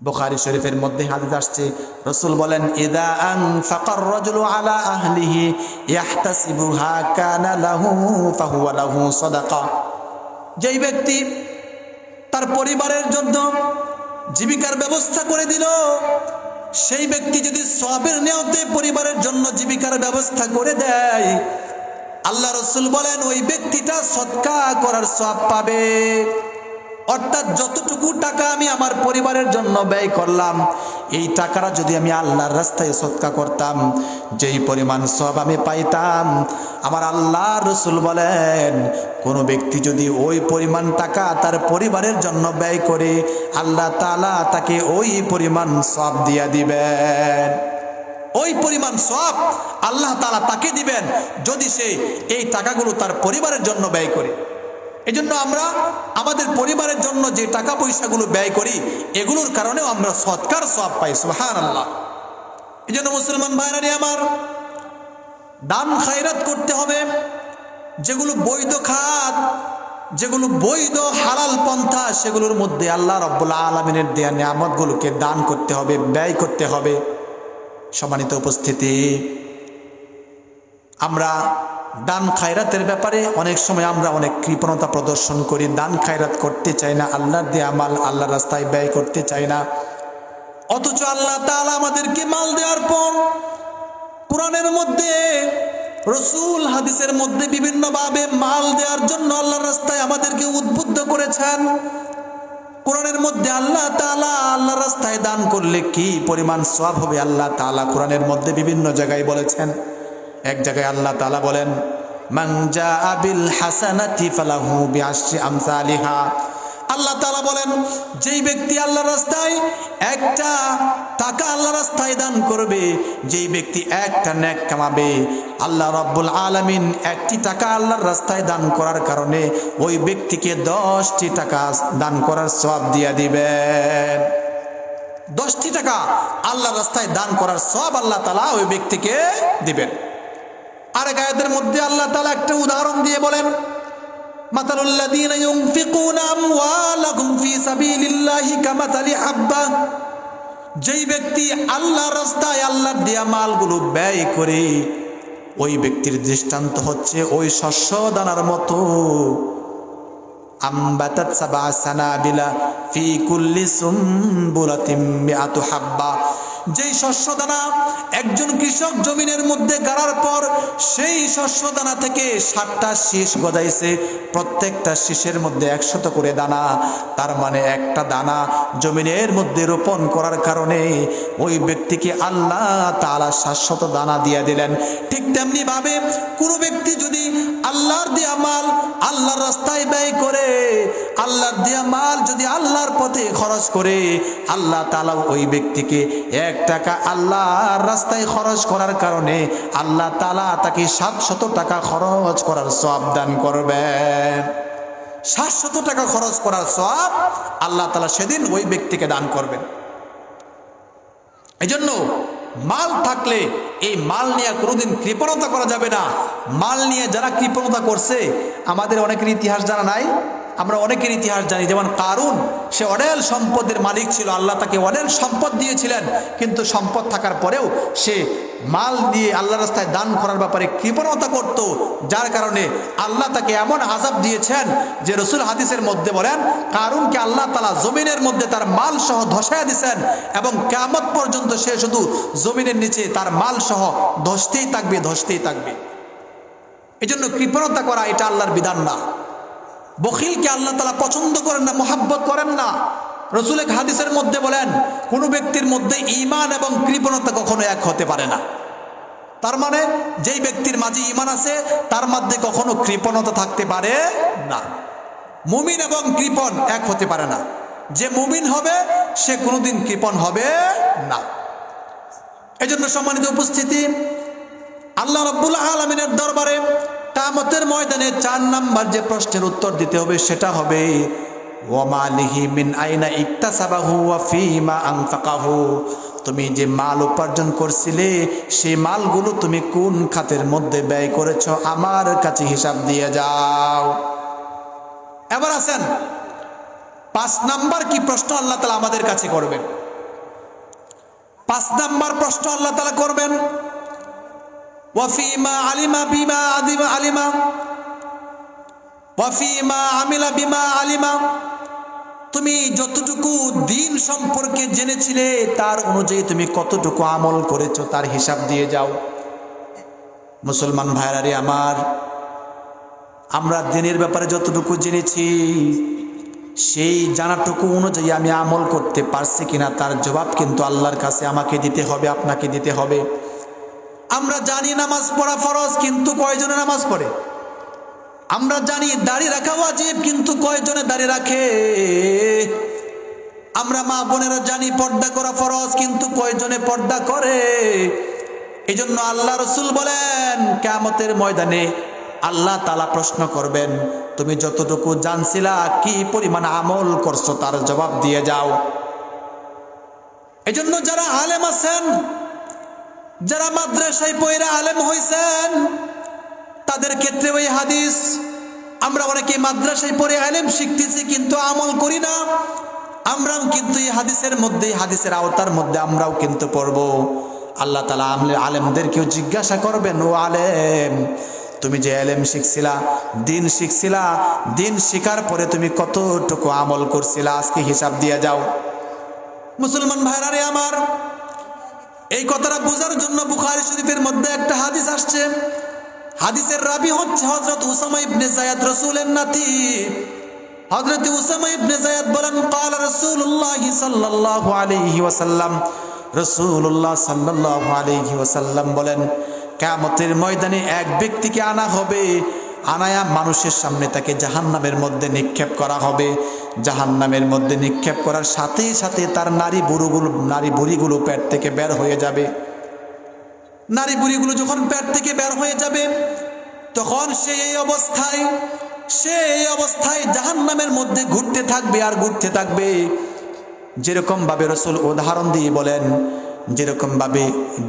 বুখারী শরীফের মধ্যে হাদিস আসছে, রাসূল বলেন, ইযা আনফাকার রাজুলু আলা আহলিহি ইয়াহতাসিবুহা কানা লাহু ফাহুয়া লাহু সাদাকা। যেই ব্যক্তি তার পরিবারের জন্য জীবিকার ব্যবস্থা করে দিল, সেই ব্যক্তি যদি সওয়াবের নিয়তে পরিবারের জন্য জীবিকার ব্যবস্থা করে দেয়, আল্লাহ রাসূল বলেন ওই ব্যক্তিটা সদকা করার সওয়াব পাবে। অর্থাৎ যতটুকু টাকা আমি আমার পরিবারের জন্য ব্যয় করলাম, এই টাকাটা যদি আমি আল্লাহর রাস্তায় সদকা করতাম, যেই পরিমাণ সওয়াব আমি পাইতাম, আমার আল্লাহ রাসূল বলেন কোনো ব্যক্তি যদি ওই পরিমাণ টাকা তার পরিবারের জন্য ব্যয় করে, আল্লাহ তাআলা তাকে ওই পরিমাণ সওয়াব দিয়া দিবেন। ওই পরিমাণ সওয়াব আল্লাহ তাআলা তাকে দিবেন যদি সে এই টাকাগুলো তার পরিবারের জন্য ব্যয় করে। এজন্য আমরা আমাদের পরিবারের জন্য যে টাকা পয়সাগুলো ব্যয় করি, এগুলোর কারণেও আমরা সদকার সওয়াব পাই। সুবহানাল্লাহ। এজন্য মুসলমান ভাইরা আমার, দান খায়রাত করতে হবে। যেগুলো বৈধ খাত, যেগুলো বৈধ হালাল পন্থা, সেগুলোর মধ্যে আল্লাহ রাব্বুল আলামিনের দেয়া নিয়ামতগুলোকে দান করতে হবে, ব্যয় করতে হবে। সম্মানিত উপস্থিতি, আমরা দান খায়রাতের ব্যাপারে অনেক সময় আমরা অনেক কৃপণতা প্রদর্শন করি। দান খায়রাত করতে চাই না, আল্লাহর দেয়া মাল আল্লাহর রাস্তায় ব্যয় করতে চাই না। অথচ আল্লাহ তাআলা আমাদেরকে মাল দেওয়ার পর কোরআনের মধ্যে, রাসূল হাদিসের মধ্যে বিভিন্নভাবে মাল দেওয়ার জন্য আল্লাহর রাস্তায় আমাদেরকে উদ্বুদ্ধ করেছেন। কোরআনের মধ্যে আল্লাহ তাআলা আল্লাহর রাস্তায় দান করলে কি পরিমাণ সওয়াব হবে আল্লাহ তাআলা কোরআনের মধ্যে বিভিন্ন জায়গায় বলেছেন। এক জায়গায় আল্লাহ তাআলা বলেন, মান জাআ বিল হাসানাতি ফালাহু বিআশরি আমসালিহা। আল্লাহ তাআলা বলেন, যেই ব্যক্তি আল্লাহর রাস্তায় একটা টাকা আল্লাহর রাস্তায় দান করবে, যেই ব্যক্তি একটা নেক কামাবে, আল্লাহ রাব্বুল আলামিন একটি টাকা আল্লাহর রাস্তায় দান করার কারণে ওই ব্যক্তিকে 10টি টাকা দান করার সওয়াব দিয়ে দিবেন। 10টি টাকা আল্লাহর রাস্তায় দান করার সওয়াব আল্লাহ তাআলা ওই ব্যক্তিকে দিবেন। আরেক আয়াতের মধ্যে আল্লাহ তাআলা একটা উদাহরণ দিয়ে বলেন, মাতালুল লাযীনা ইউনফিকুনা আমওয়ালাহুম ফি সাবিলিল্লাহি কামাতালি হাব্বা। যেই ব্যক্তি আল্লাহর রাস্তায় আল্লাহর দেয়া মালগুলো ব্যয় করে, ওই ব্যক্তির দৃষ্টান্ত হচ্ছে ওই শস্য দানার মতো। আমবাতাত সাবআ সানাবিলা ফি কুল্লি সুমবুলাতিন মিআতু হাব্বা। যেই শস্য দানা একজন কৃষক জমিনের মধ্যে গাড়ার পর সেই শস্য দানা থেকে 7টা শীষ গজাইছে, প্রত্যেকটা শীষের মধ্যে 100 করে দানা। তার মানে একটা দানা জমিনের মধ্যে রোপণ করার কারণে ওই ব্যক্তিকে আল্লাহ তাআলা 700 দানা দিয়ে দিলেন। ঠিক তেমনি ভাবে কোনো ব্যক্তি যদি আল্লাহর দেয়া মাল আল্লাহর রাস্তায় ব্যয় করে, আল্লাহর দেয়া মাল যদি আল্লাহর পথে খরচ করে, আল্লাহ তাআলা ওই ব্যক্তিকে 1 টাকা আল্লাহর রাস্তায় খরচ করার কারণে আল্লাহ তাআলা তাকে 700 টাকা খরচ করার সওয়াব দান করবেন। 700 টাকা খরচ করার সওয়াব আল্লাহ তাআলা সেদিন ওই ব্যক্তিকে দান করবেন। এজন্য মাল থাকলে এই মাল নিয়ে কোনোদিন কৃপণতা করা যাবে না। মাল নিয়ে যারা কৃপণতা করছে, আমাদের অনেকের ইতিহাস জানা নাই, আমরা অনেকের ইতিহাস জানি। যেমন কারুন, সে অঢেল সম্পদের মালিক ছিল, আল্লাহ তাকে অঢেল সম্পদ দিয়েছিলেন, কিন্তু সম্পদ থাকার পরেও সে মাল দিয়ে আল্লাহ রাস্তায় দান করার ব্যাপারে কৃপণতা করত, যার কারণে আল্লাহ তাকে এমন আযাব দিয়েছেন যে রাসূল হাদিসের মধ্যে বলেন, কারুনকে আল্লাহ তাআলা জমিনের মধ্যে তার মাল সহ ধসায়া দিয়েছেন এবং কিয়ামত পর্যন্ত সে শুধু জমিনের নিচে তার মাল সহ ধসতেই থাকবে, ধসতেই থাকবে। এজন্য কৃপণতা করা এটা আল্লাহর বিধান না। বখিলকে আল্লাহ তাআলা পছন্দ করেন না, মহব্বত করেন না। রাসূল এক হাদিসের মধ্যে বলেন, কোন ব্যক্তির মধ্যে ঈমান এবং কৃপণতা কখনো এক হতে পারে না। তার মানে যেই ব্যক্তির মাঝে ঈমান আছে তার মধ্যে কখনো কৃপণতা থাকতে পারে না। মুমিন এবং কৃপণ এক হতে পারে না। যে মুমিন হবে সে কোনোদিন কৃপণ হবে না। এজন্য সম্মানিত উপস্থিতি, আল্লাহ রাব্বুল আলামিনের দরবারে কিয়ামতের ময়দানে 4 নাম্বার যে প্রশ্নের উত্তর দিতে হবে সেটা হবে, ওয়া মালিহি মিন আইনা ইকতাসাবাহু ওয়া ফীমা আনফাকাহু। তুমি যে মাল উপার্জন করছিলে সেই মালগুলো তুমি কোন খাতের মধ্যে ব্যয় করেছো, আমার কাছে হিসাব দিয়ে যাও। এবার আসেন 5 নাম্বার কি প্রশ্ন আল্লাহ তাআলা আমাদের কাছে করবেন। 5 নাম্বার প্রশ্ন আল্লাহ তাআলা করবেন, ওয়াফিমা আলিমা বিমা আলিমা ওয়াফিমা আমিলা বিমা আলিমা, তুমি যতটুকু দিন সম্পর্কে জেনেছিলে তার অনুযায়ী তুমি কতটুকু আমল করেছো তার হিসাব দিয়ে যাও। মুসলমান ভাইরা রে আমার, আমরা দিনের ব্যাপারে যতটুকু জেনেছি সেই জানাটুকু অনুযায়ী আমি আমল করতে পারছি কিনা তার জবাব কিন্তু আল্লাহর কাছে আমাকে দিতে হবে, আপনাকে দিতে হবে। আমরা জানি নামাজ পড়া ফরজ, কিন্তু কয়জনে নামাজ পড়ে? আমরা জানি দাড়ি রাখা ওয়াজিব, কিন্তু কয়জনে দাড়ি রাখে? আমরা মা বোনেরা জানি পর্দা করা ফরজ, কিন্তু কয়জনে পর্দা করে? এজন্য আল্লাহ রাসূল বলেন কিয়ামতের ময়দানে আল্লাহ তাআলা প্রশ্ন করবেন, তুমি যতটুকু জানছিলা কি পরিমাণ আমল করছো তার জবাব দিয়ে যাও। এজন্য যারা আলেম আছেন, যারা মাদ্রাসায় পড়ে আলেম হইছেন, তাদের ক্ষেত্রে ওই হাদিস, আমরা অনেকে মাদ্রাসায় পড়ে আলেম শিখতেছি কিন্তু আমল করি না, আমরাও কিন্তু এই হাদিসের মধ্যে, হাদিসের আওতার মধ্যে আমরাও কিন্তু পড়ব। আল্লাহ তাআলা আলেমদেরকেও জিজ্ঞাসা করবেন, ও আলেম, তুমি যে আলেম শিখছিলা, দিন শিখছিলা, দিন শিখার পরে তুমি কতটুকু আমল করছিলা, আজকে হিসাব দিয়ে যাও। মুসলমান ভাইরা রে আমার, এই কথাটা বোঝার জন্য বুখারী শরীফের মধ্যে একটা হাদিস আসছে। হাদিসের রাবি হচ্ছে হযরত উসামা ইবনে যায়েদ, রাসূলের নাতি। হযরত উসামা ইবনে যায়েদ বলেন, قال রাসূলুল্লাহ সাল্লাল্লাহু আলাইহি ওয়াসাল্লাম, রাসূলুল্লাহ সাল্লাল্লাহু আলাইহি ওয়াসাল্লাম বলেন, কিয়ামতের ময়দানে এক ব্যক্তিকে আনা হবে, আনায়া মানুষের সামনে তাকে জাহান্নামের মধ্যে নিক্ষেপ করা হবে। জাহান্নামের মধ্যে নিক্ষেপ করার সাথে সাথে তার নারী বুড়িগুলো পেট থেকে বের হয়ে যাবে। নারী বুড়িগুলো যখন পেট থেকে বের হয়ে যাবে, তখন সে এই অবস্থায় জাহান্নামের মধ্যে ঘুরতে থাকবে আর ঘুরতে থাকবে। যেরকম ভাবে রাসূল উদাহরণ দিয়ে বলেন, যেরকম ভাবে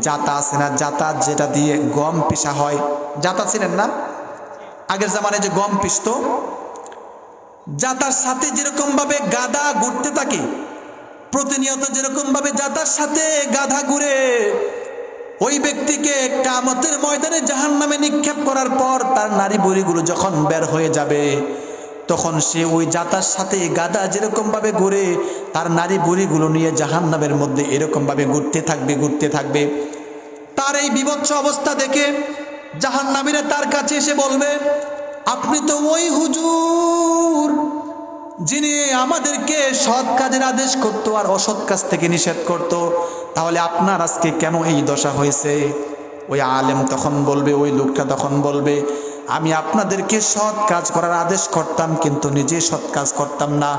জাতা আছে না, জাতা যেটা দিয়ে গম পিষা হয়, জাতা ছিলেন না আগের জামানায় যে গম পিষতো, জাতার সাথে যেরকম ভাবে গাধা ঘুরতে থাকে, প্রতিনিয়ত যেরকম ভাবে জাতার সাথে গাধা ঘুরে, ওই ব্যক্তিকে কিয়ামতের ময়দানে জাহান্নামে নিক্ষেপ করার পর তার নারী বুড়িগুলো যখন বের হয়ে যাবে, তখন সে ওই জাতার সাথে গাধা যেরকম ভাবে ঘুরে, তার নারী বুড়িগুলো নিয়ে জাহান্নামের মধ্যে এরকম ভাবে ঘুরতে থাকবে। তার এই বিভৎস অবস্থা দেখে জাহান্নামীরা তার কাছে এসে বলবে, আপনি তো ওই হুজুর যিনি আমাদেরকে সৎ কাজের আদেশ করত আর অসৎ কাজ থেকে নিষেধ করত, তাহলে আপনার আজকে কেন এই দশা হয়েছে? ওই আলেম তখন বলবে, ওই লোকটা তখন বলবে, আমি আপনাদেরকে সৎ কাজ করার আদেশ করতাম কিন্তু নিজে সৎ কাজ করতাম না।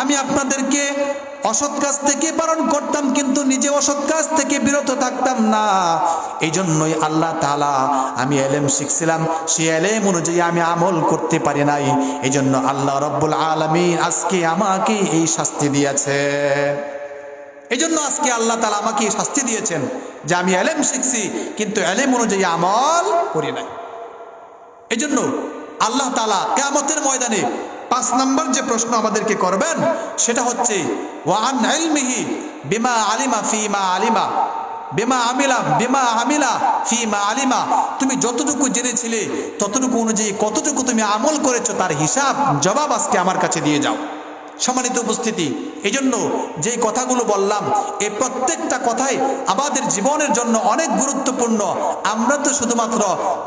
আমি আপনাদেরকে অসৎ কাজ থেকে বারণ করতাম কিন্তু নিজে অসৎ কাজ থেকে বিরত থাকতাম না। এই জন্যই আল্লাহ তাআলা, আমি ইলম শিখছিলাম, সেই ইলম অনুযায়ী আমি আমল করতে পারি নাই। এই জন্য আল্লাহ রব্বুল আলামিন আজকে আমাকে এই শাস্তি দিয়েছে। এই জন্য আজকে আল্লাহ তাআলা আমাকে এই শাস্তি দিয়েছেন যে আমি ইলম শিখছি কিন্তু ইলম অনুযায়ী আমল করি নাই। এই জন্য আল্লাহ তাআলা কিয়ামতের ময়দানে 5 নম্বর যে প্রশ্ন আমাদেরকে করবেন সেটা হচ্ছে, ওয়ান ইলমিহি বিমা আলিমা ফিমা আলিমা বিমা আমিলা ফিমা আলিমা, তুমি যতটুকু জেনেছিলে ততটুকু অনুযায়ী কতটুকু তুমি আমল করেছো তার হিসাব জবাব আজকে আমার কাছে দিয়ে যাও। সম্মানিত উপস্থিতি, এই জন্য যে কথাগুলো বললাম, এই প্রত্যেকটা কথাই আমাদের জীবনের জন্য অনেক গুরুত্বপূর্ণ। আমরা তো শুধুমাত্র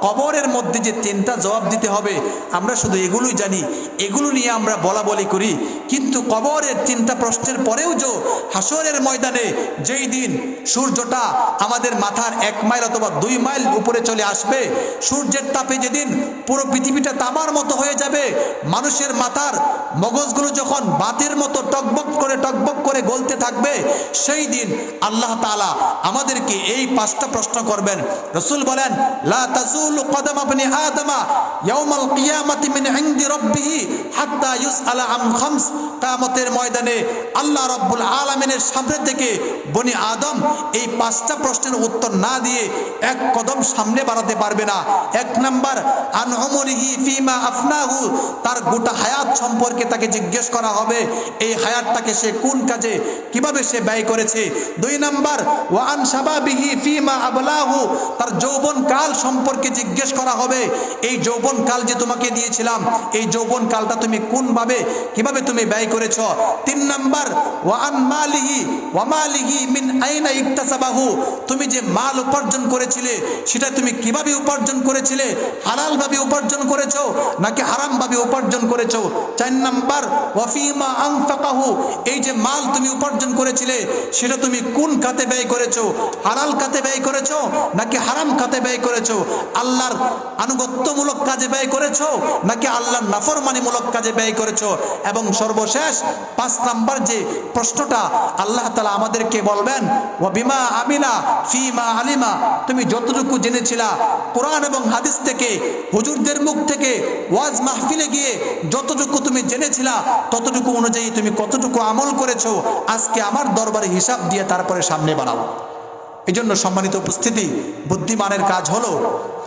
কবরের মধ্যে যে 3টা জবাব দিতে হবে আমরা শুধু এগুলোই জানি, এগুলো নিয়ে আমরা বলি করি। কিন্তু কবরের 3টা প্রশ্নের পরেও যে হাসরের ময়দানে যেই দিন সূর্যটা আমাদের মাথার 1 মাইল অথবা 2 মাইল উপরে চলে আসবে, সূর্যের তাপে যেদিন পুরো পৃথিবীটা তামার মতো হয়ে যাবে, মানুষের মাথার মগজগুলো যখন বাতের মতো টকবক করে গলতে থাকবে, সেই দিন আল্লাহ তাআলা আমাদেরকে এই 5টা প্রশ্ন করবেন। রাসূল বলেন, লা তাজুলু কদম ইবনি আদম ইয়াউমাল কিয়ামাতি মিন ইনদি রাব্বিহি হাত্তা ইউসআলা আন খামস। কিয়ামতের ময়দানে আল্লাহ রাব্বুল আলামিনের সামনে থেকে বনি আদম এই 5টা প্রশ্নের উত্তর না দিয়ে 1 কদম সামনে বাড়াতে পারবে না। 1 নাম্বার, আন উমরিহি ফিমা আফনাহু, তার গোটা হায়াত সম্পর্কে তাকে জিজ্ঞেস করা হবে, এই হায়াতটাকে মালটাকে সে কোন কাজে কিভাবে সে ব্যয় করেছে। 2 নাম্বার ওয়ান শাবাবিহি ফিমা আবলাহু, তার যৌবন কাল সম্পর্কে জিজ্ঞেস করা হবে। এই যৌবন কাল যে তোমাকে দিয়েছিলাম, এই যৌবন কালটা তুমি কোনভাবে কিভাবে তুমি ব্যয় করেছো। 3 নাম্বার ওয়ান মালিহি ওয়া মালিহি মিন আইনা ইকতাসাবাহু, তুমি যে মাল উপার্জন করেছিলে সেটা তুমি কিভাবে উপার্জন করেছিলে, হালাল ভাবে উপার্জন করেছো নাকি হারাম ভাবে উপার্জন করেছো। 4 নাম্বার ওয়াফিমা আনফাকাহু, এই যে মাল তুমি উপার্জন করেছিলে সেটা তুমি কোন খাতে ব্যয় করেছো, হালাল খাতে ব্যয় করেছো নাকি হারাম খাতে ব্যয় করেছো, আল্লাহর আনুগত্যমূলক কাজে ব্যয় করেছো নাকি আল্লাহর নাফরমানিমূলক কাজে ব্যয় করেছো। এবং সর্বশেষ 5 নাম্বার যে প্রশ্নটা আল্লাহ তাআলা আমাদেরকে বলবেন, ওয়া বিমা আমিলা ফিমা আলিমা, তুমি যতটুকু জেনেছিলা কোরআন এবং হাদিস থেকে, হুজুরদের মুখ থেকে, ওয়াজ মাহফিলে গিয়ে যতটুকু তুমি জেনেছিলা ততটুকু অনুযায়ী তুমি কতটুকু আমল করেছো, আজকে আমার দরবারে হিসাব দিয়ে তারপরে সামনে বাড়াও। এই জন্য সম্মানিত উপস্থিতি, বুদ্ধিমানের কাজ হলো,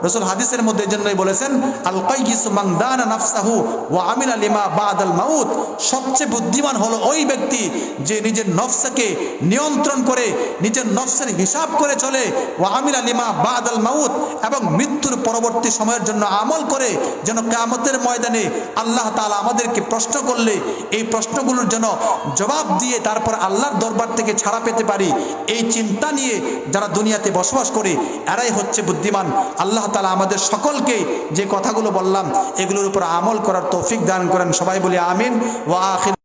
রাসূল হাদিসের মধ্যে জন্যই বলেছেন আল কাইয়িসু মান দানা নাফসাহু ওয়া আমিলা লিমা বাদাল মাউত, সবচেয়ে বুদ্ধিমান হলো ওই ব্যক্তি যে নিজের নফসকে নিয়ন্ত্রণ করে, নিজের নফসের হিসাব করে চলে, ওয়া আমিলা লিমা বাদাল মাউত, এবং মৃত্যুর পরবর্তী সময়ের জন্য আমল করে, যেন কিয়ামতের ময়দানে আল্লাহ তাআলা আমাদেরকে প্রশ্ন করলে এই প্রশ্নগুলোর জন্য জবাব দিয়ে তারপর আল্লাহর দরবার থেকে ছাড়া পেতে পারি। এই চিন্তা নিয়ে যারা দুনিয়াতে বসবাস করে এরাই হচ্ছে বুদ্ধিমান। আল্লাহ তাআলা আমাদের সকলকে যে কথাগুলো বললাম এগুলোর উপর আমল করার তৌফিক দান করেন। সবাই বলি আমিন। ওয়া আখির।